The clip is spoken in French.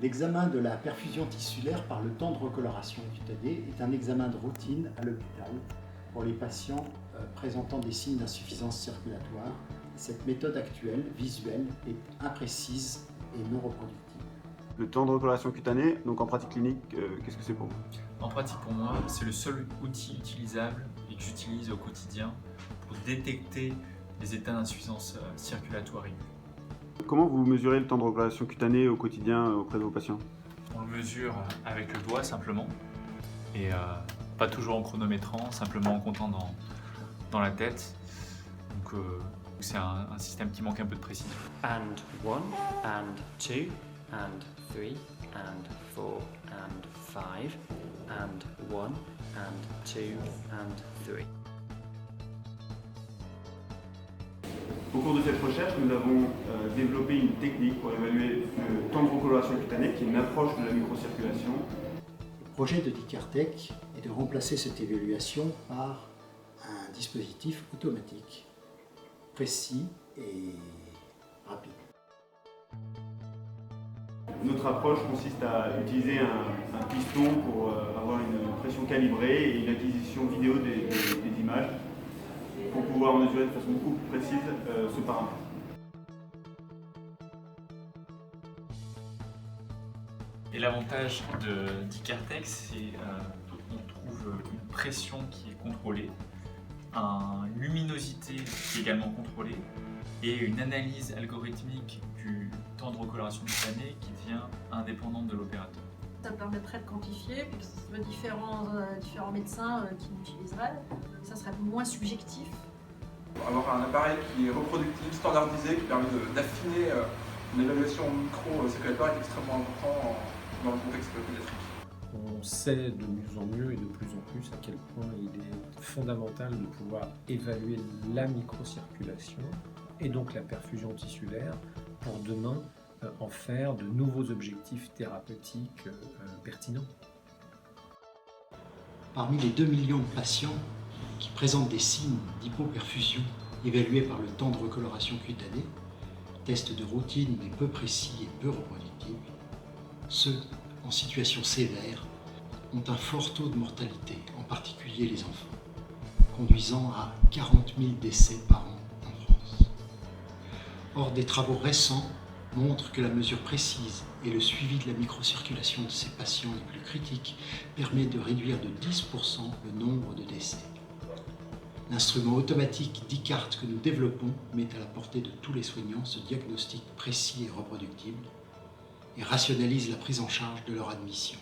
L'examen de la perfusion tissulaire par le temps de recoloration cutanée est un examen de routine à l'hôpital pour les patients présentant des signes d'insuffisance circulatoire. Cette méthode actuelle, visuelle, est imprécise et non reproductible. Le temps de recoloration cutanée, donc en pratique clinique, qu'est-ce que c'est pour vous? En pratique, pour moi, c'est le seul outil utilisable et que j'utilise au quotidien pour détecter les états d'insuffisance circulatoire aiguë. Comment vous mesurez le temps de recoloration cutanée au quotidien auprès de vos patients? On le mesure avec le doigt simplement, et pas toujours en chronométrant, simplement en comptant dans la tête. Donc c'est un système qui manque un peu de précision. And 1, and 2, and 3, and 4, and 5, and 1, and 2, and 3. Au cours de cette recherche, nous avons développé une technique pour évaluer le temps de recoloration cutanée, qui est une approche de la microcirculation. Le projet de DiCarTech est de remplacer cette évaluation par un dispositif automatique, précis et rapide. Notre approche consiste à utiliser un piston pour avoir une pression calibrée et une acquisition vidéo des images pour pouvoir mesurer de façon beaucoup plus précise ce paramètre. Et l'avantage de DiCarTech, c'est qu'on trouve une pression qui est contrôlée, une luminosité qui est également contrôlée et une analyse algorithmique du temps de recoloration cutanée qui devient indépendante de l'opérateur. Ça permettrait de quantifier, puis que ce serait différents médecins qui l'utiliseraient. Ça serait moins subjectif. Avoir un appareil qui est reproductible, standardisé, qui permet d'affiner une évaluation micro-circulatoire est extrêmement important dans le contexte pédiatrique. On sait de mieux en mieux et de plus en plus à quel point il est fondamental de pouvoir évaluer la microcirculation et donc la perfusion tissulaire pour demain en faire de nouveaux objectifs thérapeutiques pertinents. Parmi les 2 millions de patients qui présentent des signes d'hypoperfusion évalués par le temps de recoloration cutanée, test de routine mais peu précis et peu reproductible, ceux en situation sévère ont un fort taux de mortalité, en particulier les enfants, conduisant à 40 000 décès par an en France. Or, des travaux récents montrent que la mesure précise et le suivi de la microcirculation de ces patients les plus critiques permet de réduire de 10% le nombre de décès. L'instrument automatique DiCart que nous développons met à la portée de tous les soignants ce diagnostic précis et reproductible et rationalise la prise en charge de leur admission.